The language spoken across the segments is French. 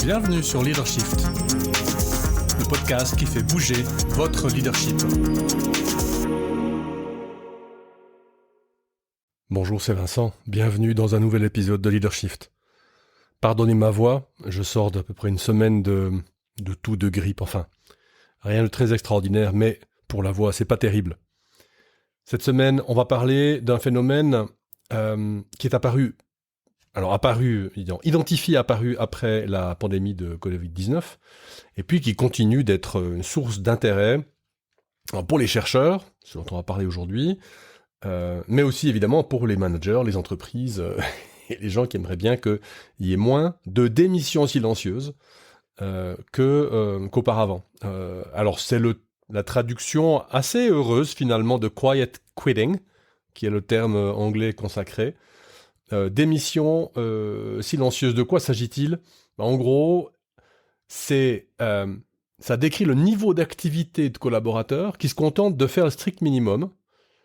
Bienvenue sur Leadershift, le podcast qui fait bouger votre leadership. Bonjour, c'est Vincent. Bienvenue dans un nouvel épisode de Leadershift. Pardonnez ma voix, je sors d'à peu près une semaine de toux, de grippe, enfin, rien de très extraordinaire, mais pour la voix, c'est pas terrible. Cette semaine, on va parler d'un phénomène qui est identifié après la pandémie de Covid-19, et puis qui continue d'être une source d'intérêt pour les chercheurs, ce dont on va parler aujourd'hui, mais aussi évidemment pour les managers, les entreprises et les gens qui aimeraient bien qu'il y ait moins de démissions silencieuses qu'auparavant. Alors c'est la traduction assez heureuse finalement de quiet quitting, qui est le terme anglais consacré. Démission silencieuse, de quoi s'agit-il ? En gros, ça décrit le niveau d'activité de collaborateurs qui se contentent de faire le strict minimum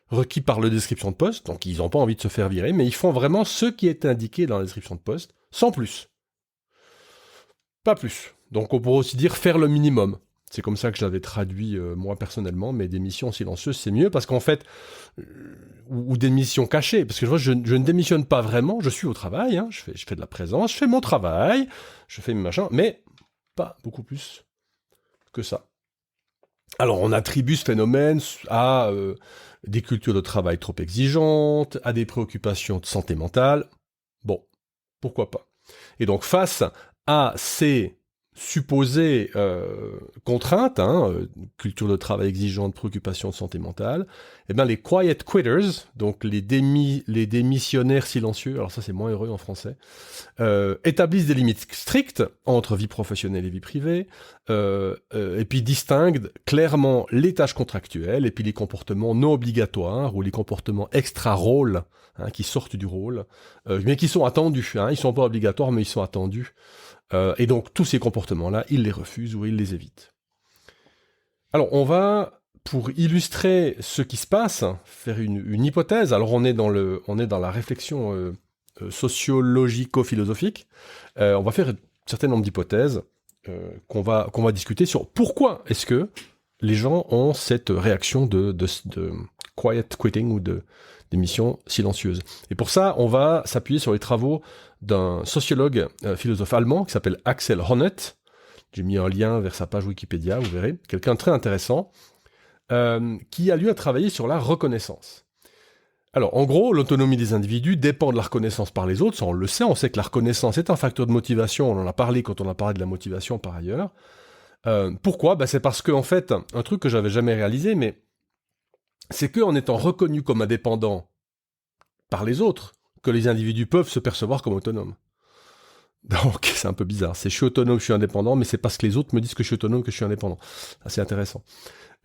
requis par la description de poste, donc ils n'ont pas envie de se faire virer, mais ils font vraiment ce qui est indiqué dans la description de poste, sans plus. Pas plus. Donc on pourrait aussi dire faire le minimum. C'est comme ça que je l'avais traduit moi personnellement, mais des missions silencieuses c'est mieux parce qu'en fait, ou des missions cachées, parce que je ne démissionne pas vraiment, je suis au travail, je fais de la présence, je fais mon travail, je fais mes machins, mais pas beaucoup plus que ça. Alors on attribue ce phénomène à des cultures de travail trop exigeantes, à des préoccupations de santé mentale. Bon, pourquoi pas. Et donc face à ces supposées contraintes, culture de travail exigeante, préoccupations de santé mentale, les quiet quitters, donc les démissionnaires silencieux, alors ça c'est moins heureux en français, établissent des limites strictes entre vie professionnelle et vie privée, et puis distinguent clairement les tâches contractuelles et puis les comportements non obligatoires ou les comportements extra-rôle, qui sortent du rôle, mais qui sont attendus. Ils sont pas obligatoires, mais ils sont attendus. Et donc, tous ces comportements-là, ils les refusent ou ils les évitent. Alors, on va, pour illustrer ce qui se passe, faire une hypothèse. Alors, on est dans la réflexion sociologico-philosophique. On va faire un certain nombre d'hypothèses qu'on va discuter sur pourquoi est-ce que les gens ont cette réaction de quiet quitting ou d'émission silencieuse. Et pour ça, on va s'appuyer sur les travaux d'un sociologue philosophe allemand qui s'appelle Axel Honneth. J'ai mis un lien vers sa page Wikipédia, vous verrez. Quelqu'un de très intéressant qui a lui à travailler sur la reconnaissance. Alors, en gros, l'autonomie des individus dépend de la reconnaissance par les autres. Ça, on le sait, on sait que la reconnaissance est un facteur de motivation. On en a parlé quand on a parlé de la motivation par ailleurs. Pourquoi ? C'est parce que, en fait, un truc que j'avais jamais réalisé, mais c'est qu'en étant reconnu comme indépendant par les autres, que les individus peuvent se percevoir comme autonomes. Donc, c'est un peu bizarre. Je suis autonome, je suis indépendant, mais c'est parce que les autres me disent que je suis autonome que je suis indépendant. C'est intéressant.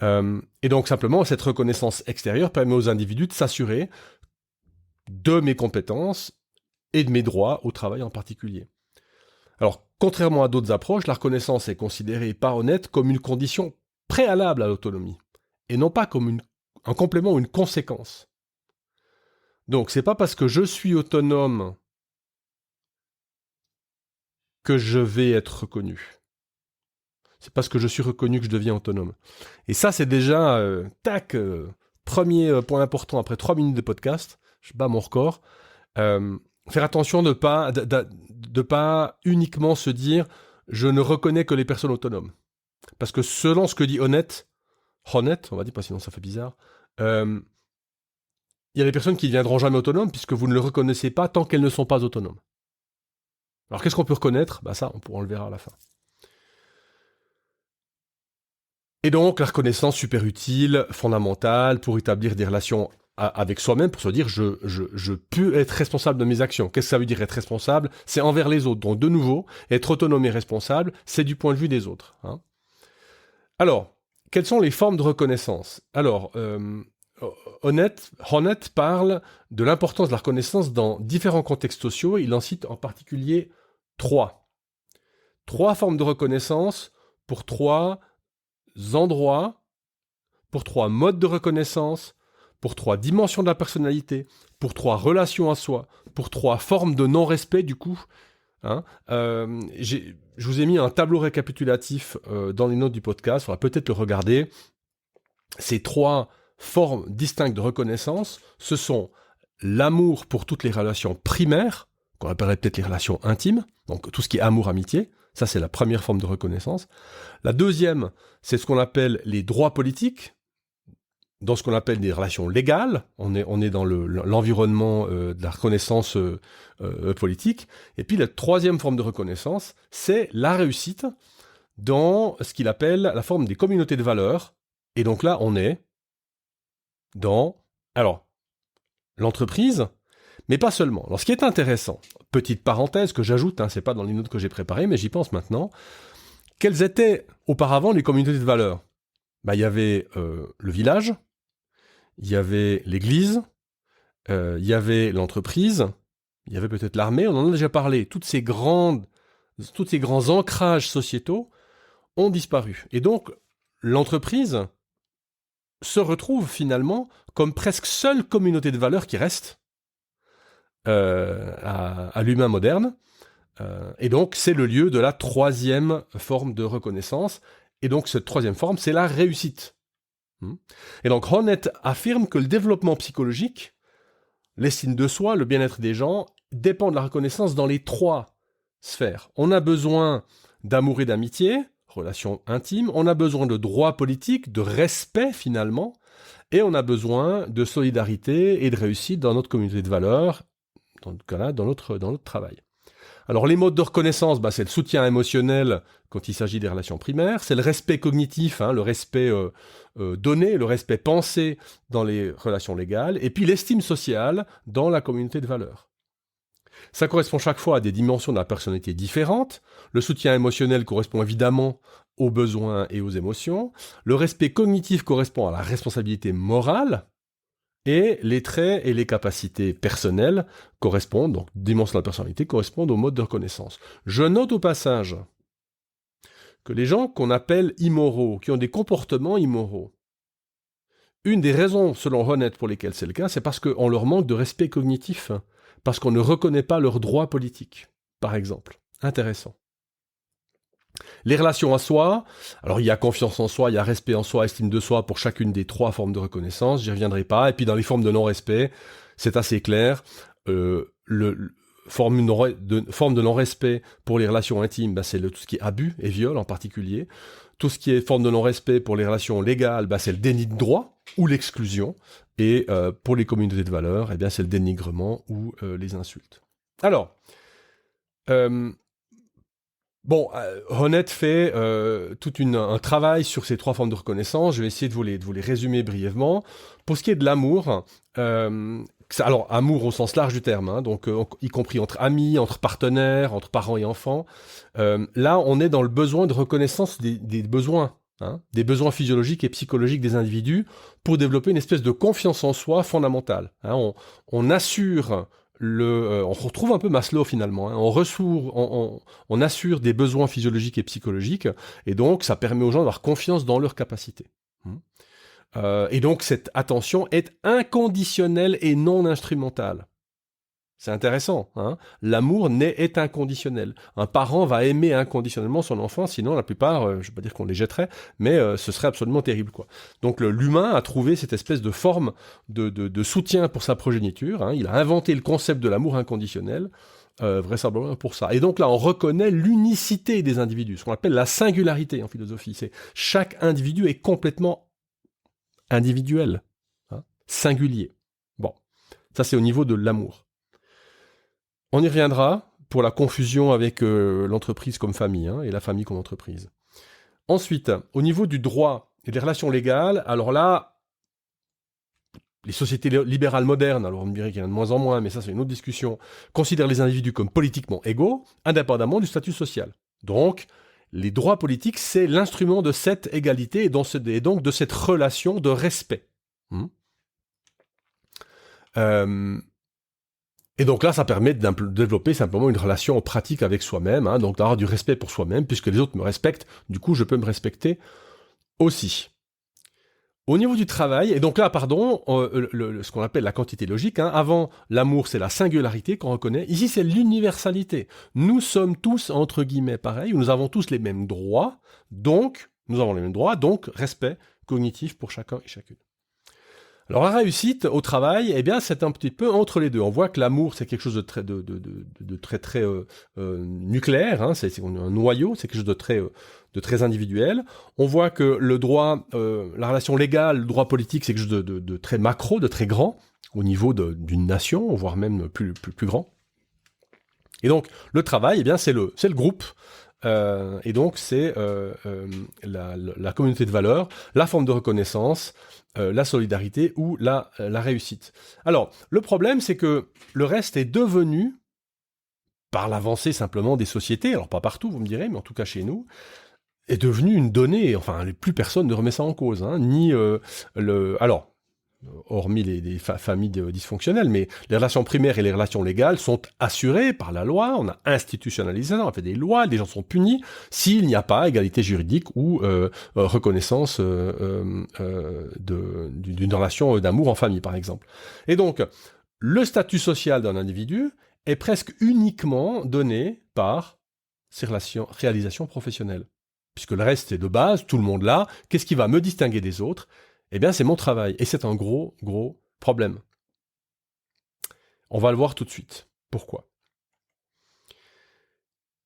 Et donc, simplement, cette reconnaissance extérieure permet aux individus de s'assurer de mes compétences et de mes droits au travail en particulier. Alors, contrairement à d'autres approches, la reconnaissance est considérée par Honneth comme une condition préalable à l'autonomie, et non pas comme un complément ou une conséquence. Donc, c'est pas parce que je suis autonome que je vais être reconnu. C'est parce que je suis reconnu que je deviens autonome. Et ça, c'est déjà, premier point important après 3 minutes de podcast, je bats mon record. Faire attention de pas uniquement se dire « je ne reconnais que les personnes autonomes ». Parce que selon ce que dit Honneth, on va dire, pas sinon ça fait bizarre, il y a des personnes qui ne deviendront jamais autonomes puisque vous ne le reconnaissez pas tant qu'elles ne sont pas autonomes. Alors qu'est-ce qu'on peut reconnaître ? Ça, on le verra à la fin. Et donc, la reconnaissance super utile, fondamentale, pour établir des relations avec soi-même, pour se dire je peux être responsable de mes actions. Qu'est-ce que ça veut dire être responsable ? C'est envers les autres. Donc, de nouveau, être autonome et responsable, c'est du point de vue des autres. Alors, quelles sont les formes de reconnaissance ? Alors, Honneth parle de l'importance de la reconnaissance dans différents contextes sociaux. Il en cite en particulier 3. 3 formes de reconnaissance pour 3 endroits, pour 3 modes de reconnaissance, pour 3 dimensions de la personnalité, pour 3 relations à soi, pour 3 formes de non-respect du coup, Hein. Je vous ai mis un tableau récapitulatif dans les notes du podcast, il faudra peut-être le regarder. Ces 3 formes distinctes de reconnaissance, ce sont l'amour pour toutes les relations primaires, qu'on appellerait peut-être les relations intimes, donc tout ce qui est amour-amitié, ça c'est la première forme de reconnaissance. La deuxième, c'est ce qu'on appelle les droits politiques, dans ce qu'on appelle des relations légales, on est dans l'environnement de la reconnaissance politique. Et puis la troisième forme de reconnaissance, c'est la réussite dans ce qu'il appelle la forme des communautés de valeurs. Et donc là, on est dans l'entreprise, mais pas seulement. Alors ce qui est intéressant, petite parenthèse que j'ajoute, c'est pas dans les notes que j'ai préparées, mais j'y pense maintenant, quelles étaient auparavant les communautés de valeurs ? Il y avait le village, il y avait l'église, il y avait l'entreprise, il y avait peut-être l'armée, on en a déjà parlé. Tous ces grands ancrages sociétaux ont disparu. Et donc, l'entreprise se retrouve finalement comme presque seule communauté de valeurs qui reste à l'humain moderne. Et donc, c'est le lieu de la troisième forme de reconnaissance. Et donc, cette troisième forme, c'est la réussite. Et donc, Honneth affirme que le développement psychologique, l'estime de soi, le bien-être des gens, dépend de la reconnaissance dans les 3 sphères. On a besoin d'amour et d'amitié, relations intimes, on a besoin de droits politiques, de respect finalement, et on a besoin de solidarité et de réussite dans notre communauté de valeurs, dans ce cas-là, dans notre travail. Alors les modes de reconnaissance, c'est le soutien émotionnel quand il s'agit des relations primaires, c'est le respect cognitif, le respect donné, le respect pensé dans les relations légales, et puis l'estime sociale dans la communauté de valeurs. Ça correspond chaque fois à des dimensions de la personnalité différentes. Le soutien émotionnel correspond évidemment aux besoins et aux émotions. Le respect cognitif correspond à la responsabilité morale. Et les traits et les capacités personnelles correspondent, donc dimensions de la personnalité, correspondent au mode de reconnaissance. Je note au passage que les gens qu'on appelle immoraux, qui ont des comportements immoraux, une des raisons, selon Honneth, pour lesquelles c'est le cas, c'est parce qu'on leur manque de respect cognitif, parce qu'on ne reconnaît pas leurs droits politiques, par exemple. Intéressant. Les relations à soi, alors il y a confiance en soi, il y a respect en soi, estime de soi pour chacune des 3 formes de reconnaissance, j'y reviendrai pas. Et puis dans les formes de non-respect, c'est assez clair. Forme de non-respect pour les relations intimes, c'est tout ce qui est abus et viol en particulier. Tout ce qui est forme de non-respect pour les relations légales, c'est le déni de droit ou l'exclusion. Et pour les communautés de valeurs, c'est le dénigrement ou les insultes. Alors, Honneth fait tout un travail sur ces 3 formes de reconnaissance. Je vais essayer de vous les résumer brièvement. Pour ce qui est de l'amour, alors amour au sens large du terme, donc y compris entre amis, entre partenaires, entre parents et enfants. Là, on est dans le besoin de reconnaissance des besoins, des besoins physiologiques et psychologiques des individus pour développer une espèce de confiance en soi fondamentale. On assure on retrouve un peu Maslow finalement. On assure des besoins physiologiques et psychologiques, et donc ça permet aux gens d'avoir confiance dans leurs capacités. Et donc cette attention est inconditionnelle et non instrumentale. C'est intéressant. L'amour est inconditionnel. Un parent va aimer inconditionnellement son enfant, sinon la plupart, je ne vais pas dire qu'on les jetterait, mais ce serait absolument terrible, quoi. Donc l'humain a trouvé cette espèce de forme de soutien pour sa progéniture. Il a inventé le concept de l'amour inconditionnel, vraisemblablement pour ça. Et donc là, on reconnaît l'unicité des individus, ce qu'on appelle la singularité en philosophie. C'est chaque individu est complètement individuel, singulier. Bon, ça c'est au niveau de l'amour. On y reviendra pour la confusion avec l'entreprise comme famille, et la famille comme entreprise. Ensuite, au niveau du droit et des relations légales, alors là, les sociétés libérales modernes, alors on me dirait qu'il y en a de moins en moins, mais ça c'est une autre discussion, considèrent les individus comme politiquement égaux, indépendamment du statut social. Donc, les droits politiques, c'est l'instrument de cette égalité et donc de cette relation de respect. Et donc là, ça permet de développer simplement une relation pratique avec soi-même, donc d'avoir du respect pour soi-même, puisque les autres me respectent, du coup je peux me respecter aussi. Au niveau du travail, et donc là, pardon, ce qu'on appelle la quantité logique, hein, avant, l'amour, c'est la singularité qu'on reconnaît. Ici, c'est l'universalité. Nous sommes tous, entre guillemets, pareils, nous avons tous les mêmes droits, donc, respect cognitif pour chacun et chacune. Alors, la réussite au travail, eh bien, c'est un petit peu entre les deux. On voit que l'amour, c'est quelque chose de très nucléaire, hein, c'est un noyau, c'est quelque chose de très individuel. On voit que le droit, la relation légale, le droit politique, c'est quelque chose de très macro, de très grand, au niveau d'une nation, voire même plus grand. Et donc, le travail, eh bien, c'est le groupe. Et donc, c'est la communauté de valeurs, la forme de reconnaissance, la solidarité ou la réussite. Alors, le problème, c'est que le reste est devenu, par l'avancée simplement des sociétés, alors pas partout, vous me direz, mais en tout cas chez nous, est devenu une donnée, enfin, plus personne ne remet ça en cause, hein, ni alors, hormis les familles dysfonctionnelles, mais les relations primaires et les relations légales sont assurées par la loi, on a institutionnalisé ça, on a fait des lois, les gens sont punis s'il n'y a pas égalité juridique ou reconnaissance d'une relation d'amour en famille, par exemple. Et donc, le statut social d'un individu est presque uniquement donné par ses réalisations professionnelles. Puisque le reste est de base, tout le monde là, qu'est-ce qui va me distinguer des autres ? Eh bien, c'est mon travail. Et c'est un gros problème. On va le voir tout de suite. Pourquoi ?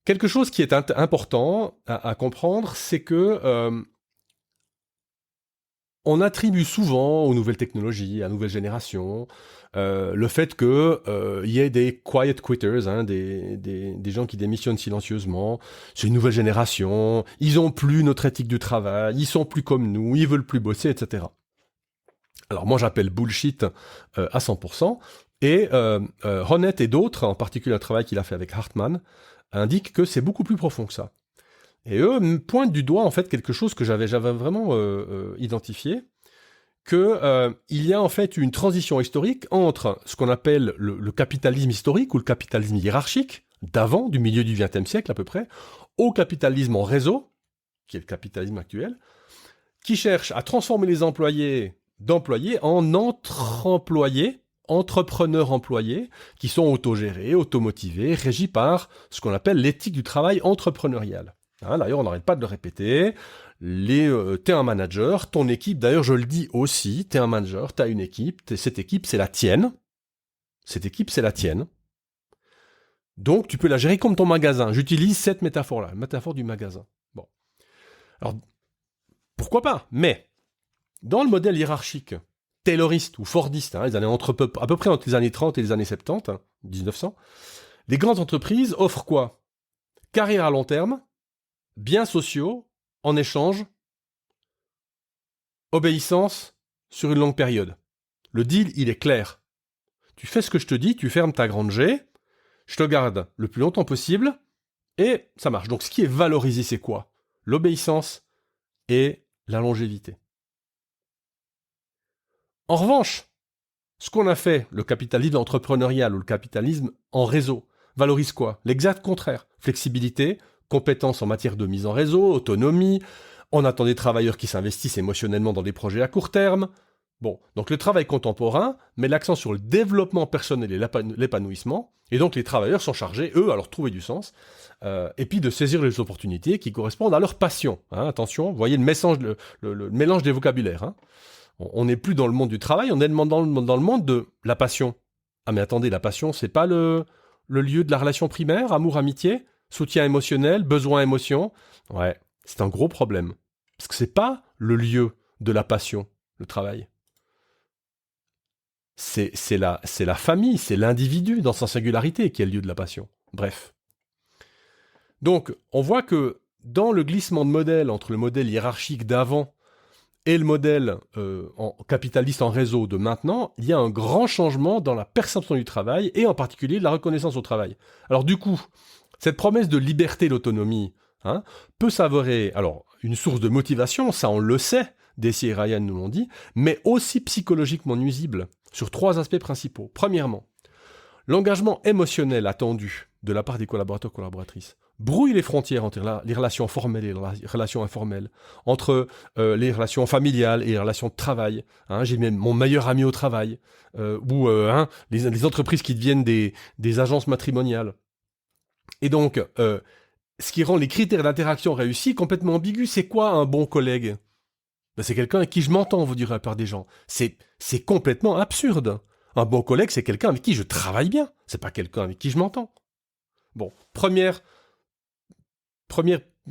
Quelque chose qui est important à comprendre, c'est que on attribue souvent aux nouvelles technologies, à la nouvelle génération, le fait qu'il y ait des quiet quitters, hein, des gens qui démissionnent silencieusement. C'est une nouvelle génération, ils ont plus notre éthique du travail, ils sont plus comme nous, ils veulent plus bosser, etc. Alors moi j'appelle bullshit à 100%, et Honneth et d'autres, en particulier le travail qu'il a fait avec Hartman, indiquent que c'est beaucoup plus profond que ça. Et eux me pointent du doigt en fait quelque chose que j'avais vraiment identifié, que il y a en fait une transition historique entre ce qu'on appelle le capitalisme historique ou le capitalisme hiérarchique, d'avant, du milieu du XXe siècle à peu près, au capitalisme en réseau, qui est le capitalisme actuel, qui cherche à transformer les employés d'employés en entre-employés, entrepreneurs employés, qui sont autogérés, automotivés, régis par ce qu'on appelle l'éthique du travail entrepreneurial. Hein, d'ailleurs, on n'arrête pas de le répéter. T'es un manager, ton équipe, d'ailleurs je le dis aussi, t'es un manager, t'as une équipe, cette équipe c'est la tienne. Cette équipe c'est la tienne. Donc tu peux la gérer comme ton magasin. J'utilise cette métaphore-là, la métaphore du magasin. Bon. Alors, pourquoi pas ? Mais, dans le modèle hiérarchique, tayloriste ou fordiste, hein, à peu près entre les années 30 et les années 70, hein, 1900, les grandes entreprises offrent quoi ? Carrière à long terme, biens sociaux, en échange, obéissance sur une longue période. Le deal, il est clair. Tu fais ce que je te dis, tu fermes ta grande G, je te garde le plus longtemps possible, et ça marche. Donc ce qui est valorisé, c'est quoi ? L'obéissance et la longévité. En revanche, ce qu'on a fait, le capitalisme entrepreneurial ou le capitalisme en réseau, valorise quoi ? L'exact contraire. Flexibilité, compétences en matière de mise en réseau, autonomie, on attend des travailleurs qui s'investissent émotionnellement dans des projets à court terme. Bon, donc le travail contemporain met l'accent sur le développement personnel et l'épanouissement, et donc les travailleurs sont chargés, eux, à leur trouver du sens, et puis de saisir les opportunités qui correspondent à leur passion. Hein, attention, vous voyez le mélange des vocabulaires. Hein. On n'est plus dans le monde du travail, on est dans le monde de la passion. Ah mais attendez, la passion, c'est pas le lieu de la relation primaire, amour, amitié, soutien émotionnel, besoin, émotion. Ouais, c'est un gros problème. Parce que c'est pas le lieu de la passion, le travail. C'est la famille, c'est l'individu dans sa singularité qui est le lieu de la passion. Bref. Donc, on voit que dans le glissement de modèle entre le modèle hiérarchique d'avant et le modèle capitaliste en réseau de maintenant, il y a un grand changement dans la perception du travail et en particulier de la reconnaissance au travail. Alors du coup, cette promesse de liberté et d'autonomie peut s'avérer une source de motivation, ça on le sait, Deci et Ryan nous l'ont dit, mais aussi psychologiquement nuisible sur 3 aspects principaux. Premièrement, l'engagement émotionnel attendu de la part des collaborateurs collaboratrices. Brouille les frontières entre les relations formelles et les relations informelles, entre les relations familiales et les relations de travail. J'ai même mon meilleur ami au travail, ou les entreprises qui deviennent des agences matrimoniales. Et donc, ce qui rend les critères d'interaction réussis complètement ambigus. C'est quoi un bon collègue ? C'est quelqu'un avec qui je m'entends, vous direz la plupart des gens. C'est complètement absurde. Un bon collègue, c'est quelqu'un avec qui je travaille bien. C'est pas quelqu'un avec qui je m'entends. Bon, première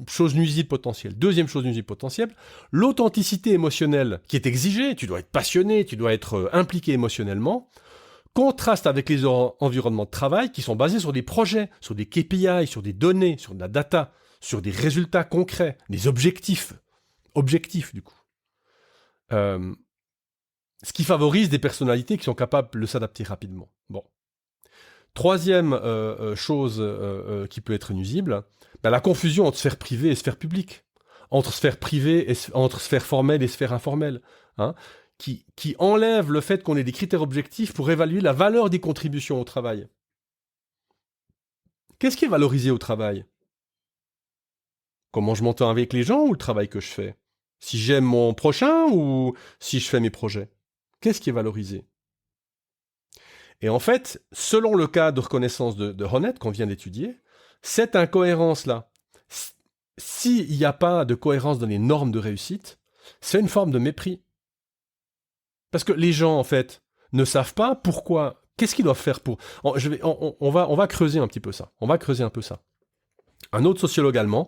chose nuisible potentielle. Deuxième chose nuisible potentielle, l'authenticité émotionnelle qui est exigée. Tu dois être passionné, tu dois être impliqué émotionnellement. Contraste avec les environnements de travail qui sont basés sur des projets, sur des KPI, sur des données, sur de la data, sur des résultats concrets, des objectifs. Objectifs, du coup. Ce qui favorise des personnalités qui sont capables de s'adapter rapidement. Bon. Troisième chose qui peut être nuisible, la confusion entre sphère privée et sphère publique, entre sphère privée et entre sphère formelle et sphère informelle, qui enlève le fait qu'on ait des critères objectifs pour évaluer la valeur des contributions au travail. Qu'est-ce qui est valorisé au travail ? Comment je m'entends avec les gens ou le travail que je fais ? Si j'aime mon prochain ou si je fais mes projets ? Qu'est-ce qui est valorisé ? Et en fait, selon le cas de reconnaissance de Honneth qu'on vient d'étudier, cette incohérence-là, s'il n'y a pas de cohérence dans les normes de réussite, c'est une forme de mépris. Parce que les gens, en fait, ne savent pas pourquoi, qu'est-ce qu'ils doivent faire pour... On va creuser un petit peu ça. On va creuser un peu ça. Un autre sociologue allemand,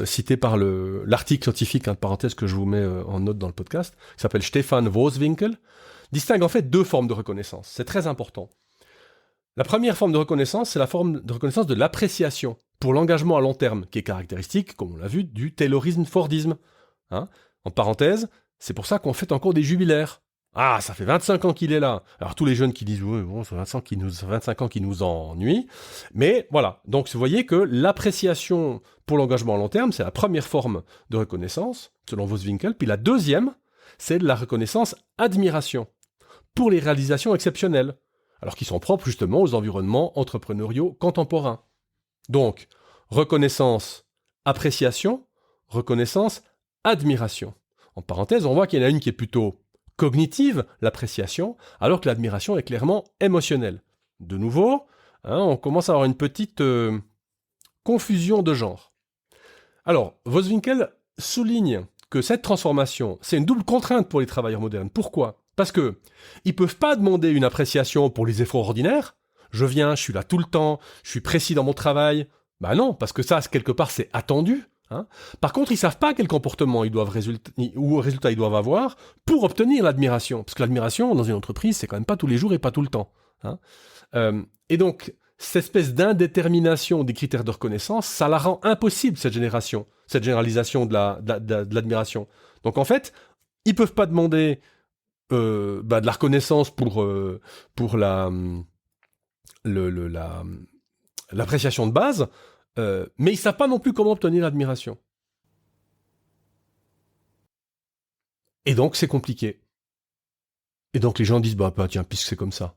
cité par l'article scientifique, entre parenthèses, que je vous mets en note dans le podcast, qui s'appelle Stefan Woeswinkel, distingue en fait deux formes de reconnaissance. C'est très important. La première forme de reconnaissance, c'est la forme de reconnaissance de l'appréciation pour l'engagement à long terme, qui est caractéristique, comme on l'a vu, du Taylorisme-Fordisme. En parenthèse, c'est pour ça qu'on fête encore des jubilaires. Ah, ça fait 25 ans qu'il est là. Alors tous les jeunes qui disent, ouais, bon, ça fait 25 ans qui nous ennuient. Mais voilà, donc vous voyez que l'appréciation pour l'engagement à long terme, c'est la première forme de reconnaissance, selon Woeswinkel. Puis la deuxième, c'est de la reconnaissance admiration pour les réalisations exceptionnelles, alors qui sont propres justement aux environnements entrepreneuriaux contemporains. Donc, reconnaissance, appréciation, reconnaissance, admiration. En parenthèse, on voit qu'il y en a une qui est plutôt cognitive, l'appréciation, alors que l'admiration est clairement émotionnelle. De nouveau, on commence à avoir une petite confusion de genre. Alors, Woeswinkel souligne que cette transformation, c'est une double contrainte pour les travailleurs modernes. Pourquoi ? Parce que ils peuvent pas demander une appréciation pour les efforts ordinaires. Je viens, je suis là tout le temps, je suis précis dans mon travail. Ben non, parce que ça, quelque part, c'est attendu. Par contre, ils savent pas quel comportement ils doivent résultat ils doivent avoir pour obtenir l'admiration. Parce que l'admiration, dans une entreprise, c'est quand même pas tous les jours et pas tout le temps. Et donc, cette espèce d'indétermination des critères de reconnaissance, ça la rend impossible, cette généralisation de l'admiration. Donc en fait, ils peuvent pas demander de la reconnaissance pour l'appréciation de base, mais ils savent pas non plus comment obtenir l'admiration. Et donc c'est compliqué. Et donc les gens disent tiens, puisque c'est comme ça,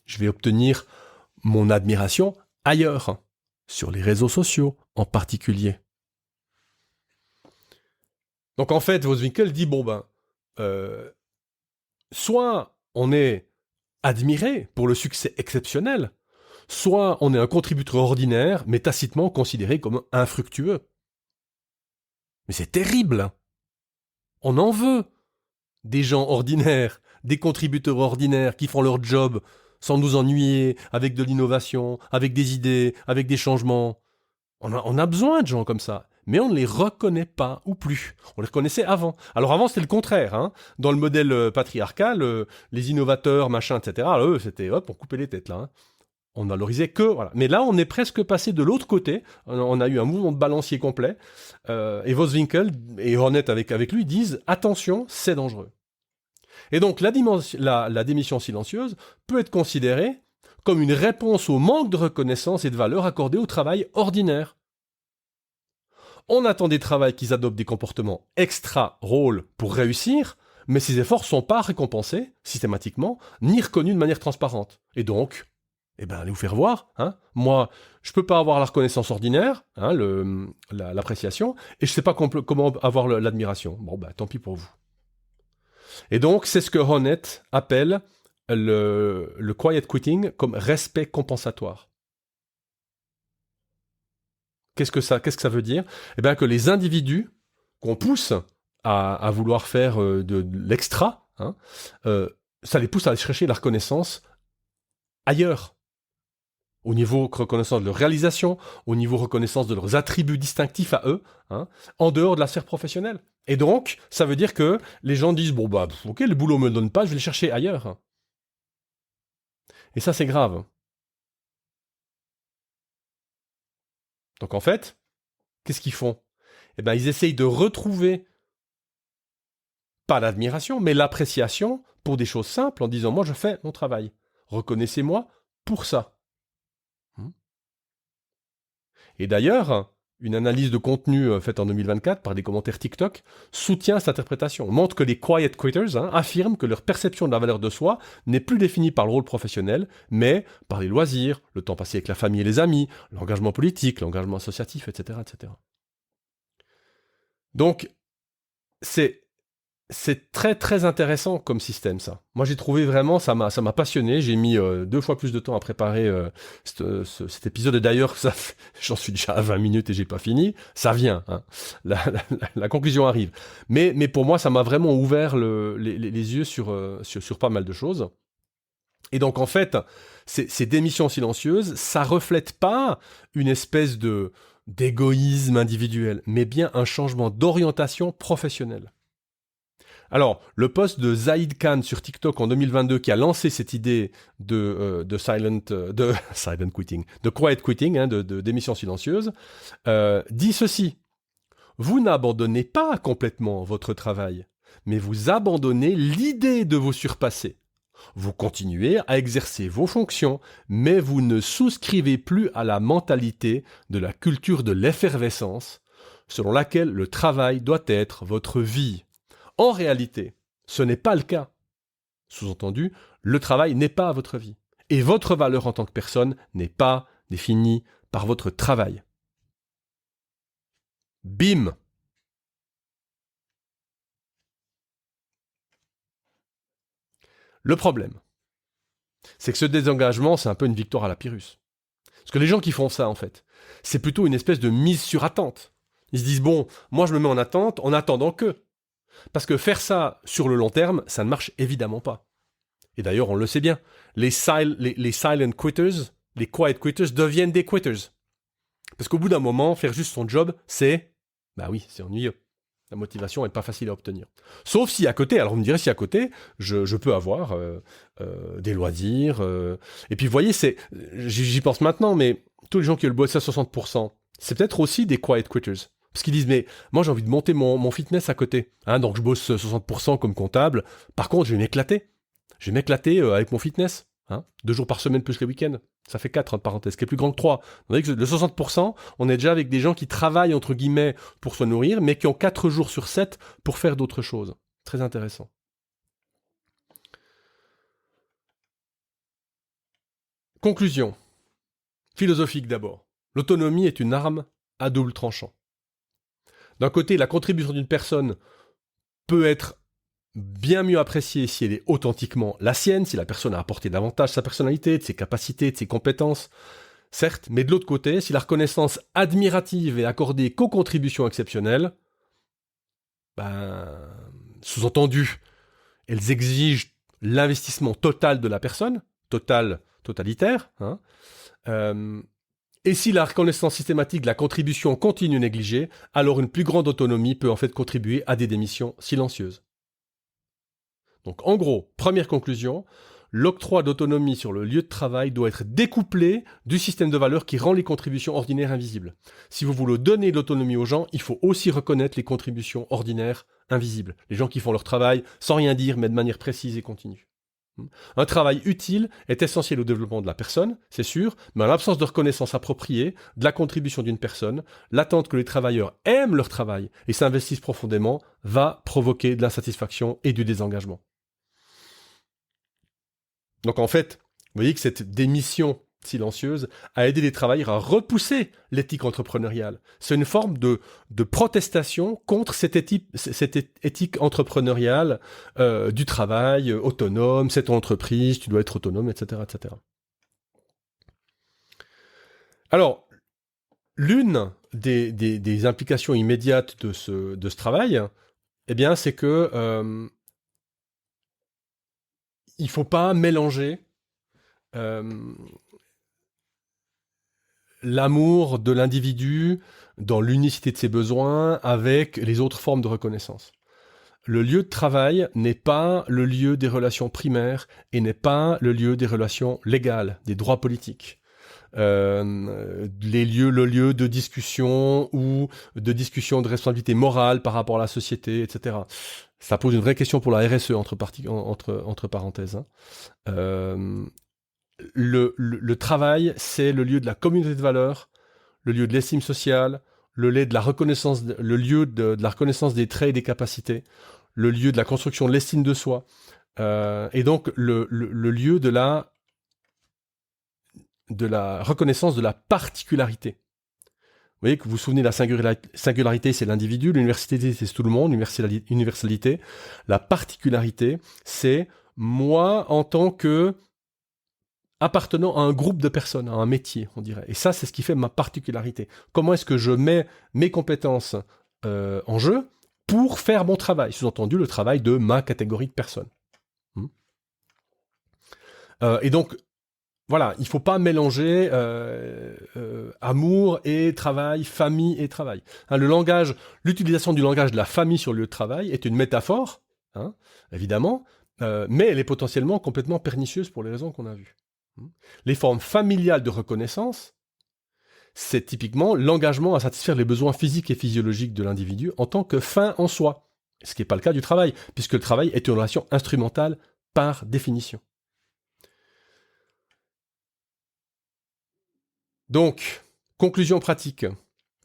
je vais obtenir mon admiration ailleurs, sur les réseaux sociaux en particulier. Donc en fait, Woeswinkel dit soit on est admiré pour le succès exceptionnel, soit on est un contributeur ordinaire, mais tacitement considéré comme infructueux. Mais c'est terrible. On en veut des gens ordinaires, des contributeurs ordinaires qui font leur job sans nous ennuyer, avec de l'innovation, avec des idées, avec des changements. On a besoin de gens comme ça, mais on ne les reconnaît pas, ou plus. On les reconnaissait avant. Alors avant, c'était le contraire. Dans le modèle patriarcal, les innovateurs, machin, etc., eux, c'était hop, on coupait les têtes, là. On ne valorisait que... Voilà. Mais là, on est presque passé de l'autre côté. On a eu un mouvement de balancier complet. Et Woeswinkel et Honneth avec lui disent « Attention, c'est dangereux ». Et donc, la démission silencieuse peut être considérée comme une réponse au manque de reconnaissance et de valeur accordée au travail ordinaire. On attend des travails qui adoptent des comportements extra-rôles pour réussir, mais ces efforts ne sont pas récompensés, systématiquement, ni reconnus de manière transparente. Et donc, eh ben, allez vous faire voir. Hein. Moi, je peux pas avoir la reconnaissance ordinaire, hein, l'appréciation, et je sais pas comment avoir l'admiration. Bon, bah, tant pis pour vous. Et donc, c'est ce que Honneth appelle le quiet quitting comme respect compensatoire. Qu'est-ce que ça veut dire? Eh bien, que les individus qu'on pousse à vouloir faire de l'extra, hein, ça les pousse à aller chercher la reconnaissance ailleurs. Au niveau reconnaissance de leur réalisation, au niveau reconnaissance de leurs attributs distinctifs à eux, hein, en dehors de la sphère professionnelle. Et donc, ça veut dire que les gens disent, bon bah, ok, le boulot me le donne pas, je vais le chercher ailleurs. Et ça, c'est grave. Donc en fait, qu'est-ce qu'ils font? Eh ben, ils essayent de retrouver, pas l'admiration, mais l'appréciation pour des choses simples en disant, moi, je fais mon travail. Reconnaissez-moi pour ça. Et d'ailleurs, une analyse de contenu faite en 2024 par des commentaires TikTok soutient cette interprétation. On montre que les quiet quitters affirment que leur perception de la valeur de soi n'est plus définie par le rôle professionnel, mais par les loisirs, le temps passé avec la famille et les amis, l'engagement politique, l'engagement associatif, etc., etc. Donc, c'est très très intéressant comme système, ça. Moi, j'ai trouvé vraiment, ça m'a passionné. J'ai mis 2 fois plus de temps à préparer cet épisode. Et d'ailleurs, j'en suis déjà à 20 minutes et j'ai pas fini. Ça vient, hein. La conclusion arrive. Mais pour moi, ça m'a vraiment ouvert les yeux sur pas mal de choses. Et donc, en fait, ces démissions silencieuses, ça reflète pas une espèce d'égoïsme individuel, mais bien un changement d'orientation professionnelle. Alors, le post de Zaid Khan sur TikTok en 2022 qui a lancé cette idée de silent quitting, de quiet quitting, hein, de démission silencieuse, dit ceci. Vous n'abandonnez pas complètement votre travail, mais vous abandonnez l'idée de vous surpasser. Vous continuez à exercer vos fonctions, mais vous ne souscrivez plus à la mentalité de la culture de l'effervescence, selon laquelle le travail doit être votre vie. En réalité, ce n'est pas le cas. Sous-entendu, le travail n'est pas votre vie. Et votre valeur en tant que personne n'est pas définie par votre travail. Bim! Le problème, c'est que ce désengagement, c'est un peu une victoire à la Pyrrhus. Parce que les gens qui font ça, en fait, c'est plutôt une espèce de mise sur attente. Ils se disent, bon, moi je me mets en attente en attendant que. Parce que faire ça sur le long terme, ça ne marche évidemment pas. Et d'ailleurs, on le sait bien, les silent quitters, les quiet quitters deviennent des quitters. Parce qu'au bout d'un moment, faire juste son job, c'est ennuyeux. La motivation n'est pas facile à obtenir. Sauf si à côté, alors vous me direz si à côté, je peux avoir des loisirs. Et puis vous voyez, j'y pense maintenant, mais tous les gens qui veulent bosser à 60%, c'est peut-être aussi des quiet quitters. Parce qu'ils disent, mais moi j'ai envie de monter mon fitness à côté. Hein, donc je bosse 60% comme comptable. Par contre, je vais m'éclater. Je vais m'éclater avec mon fitness. Hein, 2 jours par semaine plus les week-ends. Ça fait 4, entre parenthèses, qui est plus grand que 3. Vous voyez que le 60%, on est déjà avec des gens qui travaillent, entre guillemets, pour se nourrir, mais qui ont 4 jours sur 7 pour faire d'autres choses. Très intéressant. Conclusion. Philosophique d'abord. L'autonomie est une arme à double tranchant. D'un côté, la contribution d'une personne peut être bien mieux appréciée si elle est authentiquement la sienne, si la personne a apporté davantage sa personnalité, de ses capacités, de ses compétences, certes, mais de l'autre côté, si la reconnaissance admirative est accordée qu'aux contributions exceptionnelles, sous-entendu, elles exigent l'investissement total de la personne, totalitaire, hein, et si la reconnaissance systématique de la contribution continue négligée, alors une plus grande autonomie peut en fait contribuer à des démissions silencieuses. Donc en gros, première conclusion, l'octroi d'autonomie sur le lieu de travail doit être découplé du système de valeurs qui rend les contributions ordinaires invisibles. Si vous voulez donner de l'autonomie aux gens, il faut aussi reconnaître les contributions ordinaires invisibles. Les gens qui font leur travail sans rien dire, mais de manière précise et continue. Un travail utile est essentiel au développement de la personne, c'est sûr, mais en l'absence de reconnaissance appropriée de la contribution d'une personne, l'attente que les travailleurs aiment leur travail et s'investissent profondément va provoquer de l'insatisfaction et du désengagement. Donc en fait, vous voyez que cette démission silencieuse à aider les travailleurs à repousser l'éthique entrepreneuriale. C'est une forme de protestation contre cette éthique entrepreneuriale du travail autonome, c'est ton entreprise, tu dois être autonome, etc., etc. Alors, l'une des implications immédiates de ce travail, eh bien, c'est que il ne faut pas mélanger l'amour de l'individu dans l'unicité de ses besoins avec les autres formes de reconnaissance. Le lieu de travail n'est pas le lieu des relations primaires et n'est pas le lieu des relations légales, des droits politiques. Le lieu de discussion ou de discussion de responsabilité morale par rapport à la société, etc. Ça pose une vraie question pour la RSE, entre parenthèses. Le travail, c'est le lieu de la communauté de valeurs, le lieu de l'estime sociale, le lieu de la reconnaissance des traits et des capacités, le lieu de la construction de l'estime de soi, et donc le lieu de la reconnaissance de la particularité. Vous voyez que vous vous souvenez de la singularité, c'est l'individu, l'universalité, c'est tout le monde, universalité. La particularité, c'est moi en tant que appartenant à un groupe de personnes, à un métier, on dirait. Et ça, c'est ce qui fait ma particularité. Comment est-ce que je mets mes compétences en jeu pour faire mon travail, sous-entendu le travail de ma catégorie de personnes. Et donc, voilà, il ne faut pas mélanger amour et travail, famille et travail. L'utilisation du langage de la famille sur le lieu de travail est une métaphore, évidemment, mais elle est potentiellement complètement pernicieuse pour les raisons qu'on a vues. Les formes familiales de reconnaissance, c'est typiquement l'engagement à satisfaire les besoins physiques et physiologiques de l'individu en tant que fin en soi, ce qui n'est pas le cas du travail, puisque le travail est une relation instrumentale par définition. Donc, conclusion pratique,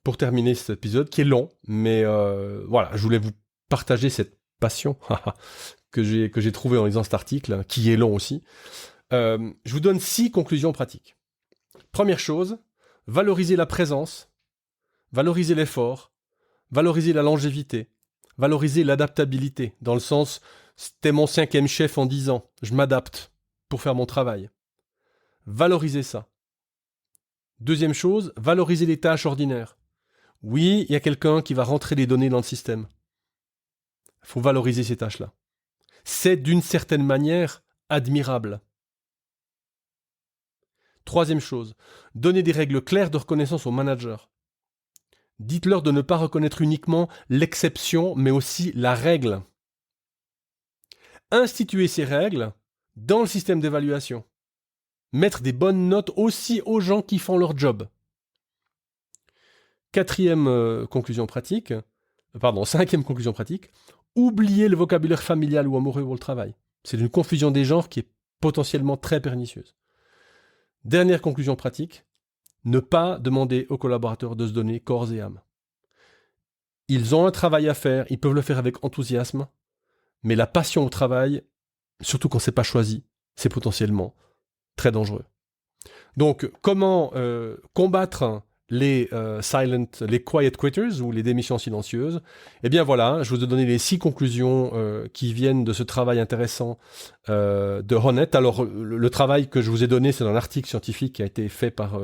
pour terminer cet épisode, qui est long, mais voilà, je voulais vous partager cette passion que j'ai trouvée en lisant cet article, qui est long aussi. Je vous donne 6 conclusions pratiques. Première chose, valoriser la présence, valoriser l'effort, valoriser la longévité, valoriser l'adaptabilité, dans le sens, c'était mon 5e chef en 10 ans, je m'adapte pour faire mon travail. Valoriser ça. Deuxième chose, valoriser les tâches ordinaires. Oui, il y a quelqu'un qui va rentrer les données dans le système. Il faut valoriser ces tâches-là. C'est d'une certaine manière admirable. Troisième chose, donner des règles claires de reconnaissance aux managers. Dites-leur de ne pas reconnaître uniquement l'exception, mais aussi la règle. Instituer ces règles dans le système d'évaluation. Mettre des bonnes notes aussi aux gens qui font leur job. 5e conclusion pratique, oublier le vocabulaire familial ou amoureux pour le travail. C'est une confusion des genres qui est potentiellement très pernicieuse. Dernière conclusion pratique, ne pas demander aux collaborateurs de se donner corps et âme. Ils ont un travail à faire, ils peuvent le faire avec enthousiasme, mais la passion au travail, surtout quand c'est pas choisi, c'est potentiellement très dangereux. Donc, comment combattre les quiet quitters ou les démissions silencieuses? Eh bien voilà, je vous ai donné les 6 conclusions qui viennent de ce travail intéressant de Honneth. Alors, le travail que je vous ai donné, c'est un article scientifique qui a été fait par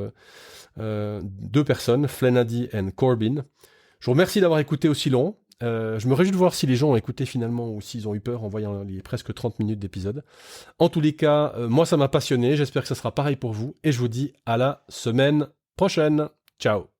2 personnes, Flenady et Corbin. Je vous remercie d'avoir écouté aussi long. Je me réjouis de voir si les gens ont écouté finalement ou s'ils ont eu peur en voyant les presque 30 minutes d'épisode. En tous les cas, moi ça m'a passionné, j'espère que ça sera pareil pour vous et je vous dis à la semaine prochaine. Ciao.